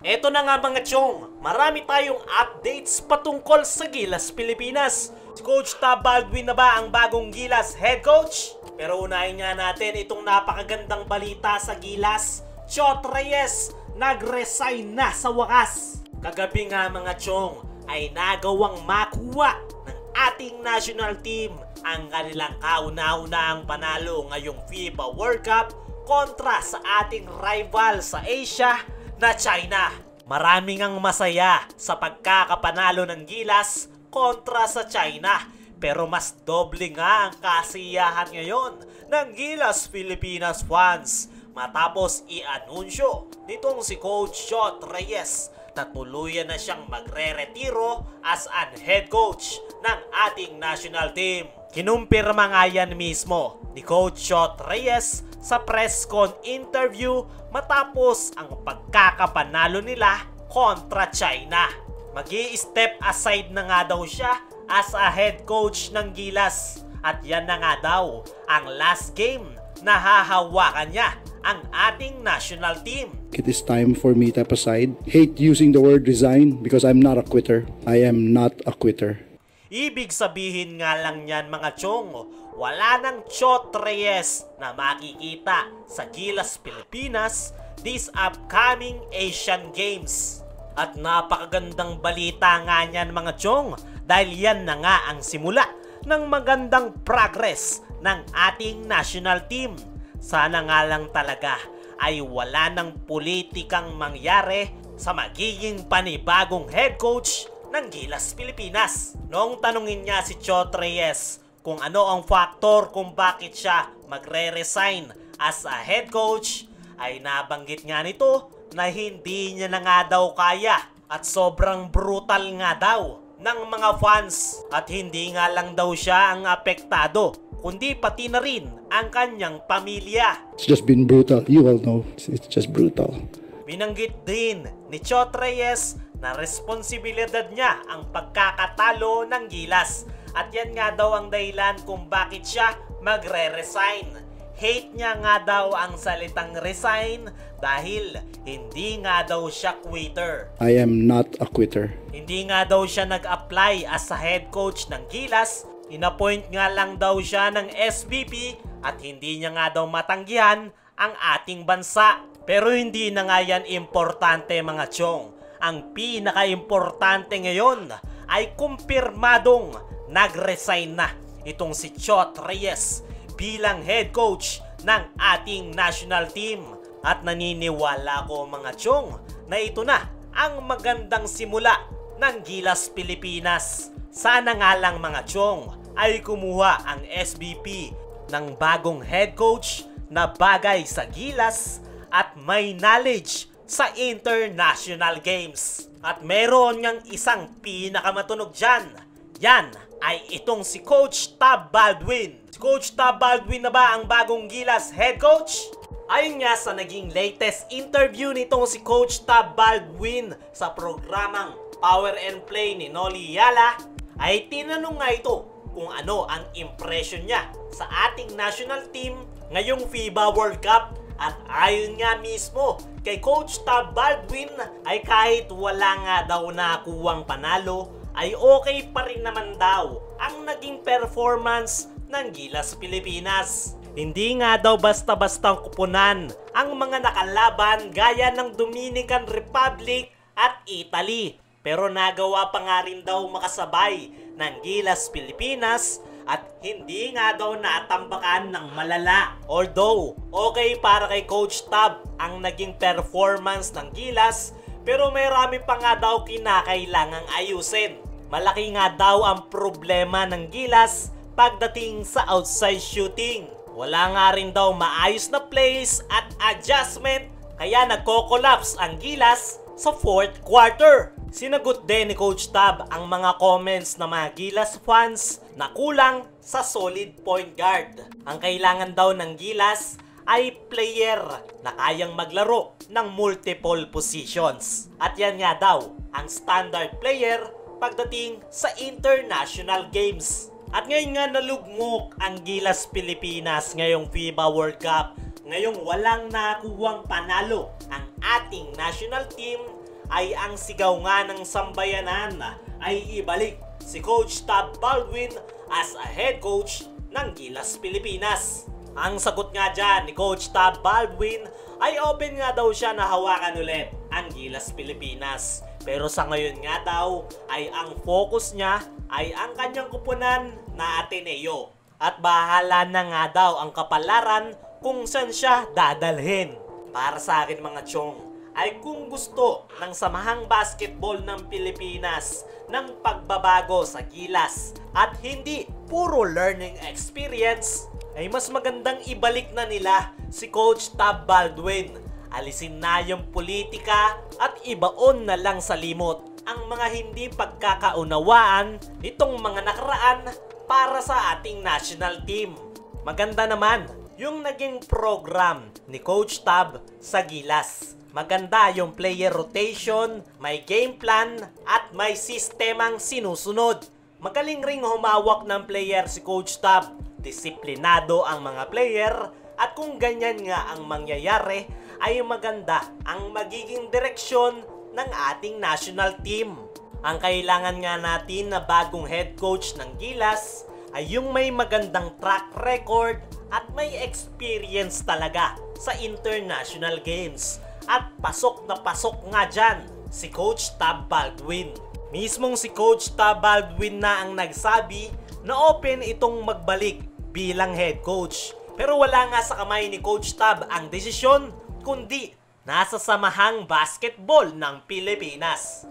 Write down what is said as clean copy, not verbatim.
Eto na nga mga chong, marami tayong updates patungkol sa Gilas Pilipinas. Si Coach Tab Baldwin na ba ang bagong Gilas head coach? Pero unahin nga natin itong napakagandang balita sa Gilas. Chot Reyes nag-resign na sa wakas. Kagabi nga mga chong ay nagawang makuha ng ating national team ang kanilang kauna-unahang panalo ngayong FIBA World Cup kontra sa ating rival sa Asia na China. Maraming ang masaya sa pagkakapanalo ng Gilas kontra sa China, pero mas doble nga ang kasiyahan ngayon ng Gilas Pilipinas fans matapos i-anunsyo nitong si Coach Chot Reyes na tuluyan na siyang magre-retiro as an head coach ng ating national team. Kinumpirma nga yan mismo ni Coach Chot Reyes sa press con interview matapos ang pagkakapanalo nila kontra China. Magi-step aside na nga daw siya as a head coach ng Gilas at yan na nga daw ang last game na hahawakan niya ang ating national team. It is time for me to step aside. Hate using the word resign because I'm not a quitter. I am not a quitter. Ibig sabihin nga lang yan mga chong, wala nang Chot Reyes na makikita sa Gilas Pilipinas this upcoming Asian Games. At napakagandang balita nga yan mga chong dahil yan na nga ang simula ng magandang progress ng ating national team. Sana nga lang talaga ay wala ng politikang mangyari sa magiging panibagong head coach ng Gilas Pilipinas. Noong tanungin niya si Chot Reyes kung ano ang faktor kung bakit siya magre-resign as a head coach, ay nabanggit nga nito na hindi niya na nga daw kaya at sobrang brutal nga daw ng mga fans at hindi nga lang daw siya ang apektado kundi pati na rin ang kanyang pamilya. It's just been brutal. You all know. It's just brutal. Binanggit din ni Chot Reyes na responsibilidad niya ang pagkakatalo ng Gilas at yan nga daw ang dahilan kung bakit siya magre-resign. Hate niya nga daw ang salitang resign dahil hindi nga daw siya quitter. I am not a quitter. Hindi nga daw siya nag-apply as a head coach ng Gilas. Inappoint nga lang daw siya ng SVP at hindi niya nga daw matanggihan ang ating bansa. Pero hindi na nga yan importante mga chong. Ang pinaka-importante ngayon ay kumpirmadong nag-resign na itong si Chot Reyes bilang head coach ng ating national team. At naniniwala ko mga chong na ito na ang magandang simula ng Gilas Pilipinas. Sana nga lang mga chong ay kumuha ang SVP ng bagong head coach na bagay sa Gilas at may knowledge sa international games. At meron niyang isang pinakamatunog dyan. Yan ay itong si Coach Tab Baldwin. Si Coach Tab Baldwin na ba ang bagong Gilas head coach? Ayon nga sa naging latest interview nitong si Coach Tab Baldwin sa programang Power and Play ni Noli Yala, ay tinanong nga ito kung ano ang impression niya sa ating national team ngayong FIBA World Cup. At ayon nga mismo kay Coach Tab Baldwin ay kahit wala nga daw nakuwang panalo ay okay pa rin naman daw ang naging performance ng Gilas Pilipinas. Hindi nga daw basta-bastang kupunan ang mga nakalaban gaya ng Dominican Republic at Italy. Pero nagawa pa nga rin daw makasabay ng Gilas Pilipinas at hindi nga daw natambakan ng malala. Although, okay para kay Coach Tab ang naging performance ng Gilas, pero may rami pa nga daw kinakailangang ayusin. Malaki nga daw ang problema ng Gilas pagdating sa outside shooting. Wala nga rin daw maayos na plays at adjustment kaya nagko-collapse ang Gilas sa fourth quarter. Sinagot din ni Coach Tab ang mga comments ng mga Gilas fans na kulang sa solid point guard. Ang kailangan daw ng Gilas ay player na kayang maglaro ng multiple positions. At yan nga daw ang standard player pagdating sa international games. At ngayon nga nalugmok ang Gilas Pilipinas ngayong FIBA World Cup. Ngayong walang nakuwang panalo ang ating national team ay ang sigaw nga ng sambayanan ay ibalik si Coach Tab Baldwin as a head coach ng Gilas Pilipinas. Ang sagot nga dyan ni Coach Tab Baldwin ay open nga daw siya na hawakan ulit ang Gilas Pilipinas. Pero sa ngayon nga daw ay ang focus niya ay ang kanyang kupunan na Ateneo. At bahala na nga daw ang kapalaran kung saan siya dadalhin. Para sa akin mga chong, ay kung gusto ng Samahang Basketball ng Pilipinas ng pagbabago sa Gilas at hindi puro learning experience, ay mas magandang ibalik na nila si Coach Tab Baldwin. Alisin na yung politika at ibaon na lang sa limot ang mga hindi pagkakaunawaan nitong mga nakaraan para sa ating national team. Maganda naman yung naging program ni Coach Tab sa Gilas. Maganda yung player rotation, may game plan at may sistemang sinusunod. Magaling ring humawak ng player si Coach Tab. Disiplinado ang mga player at kung ganyan nga ang mangyayari ay maganda ang magiging direksyon ng ating national team. Ang kailangan nga natin na bagong head coach ng Gilas ay yung may magandang track record at may experience talaga sa international games. At pasok na pasok nga dyan si Coach Tab Baldwin. Mismong si Coach Tab Baldwin na ang nagsabi na open itong magbalik bilang head coach. Pero wala nga sa kamay ni Coach Tab ang desisyon, kundi nasa Samahang Basketball ng Pilipinas.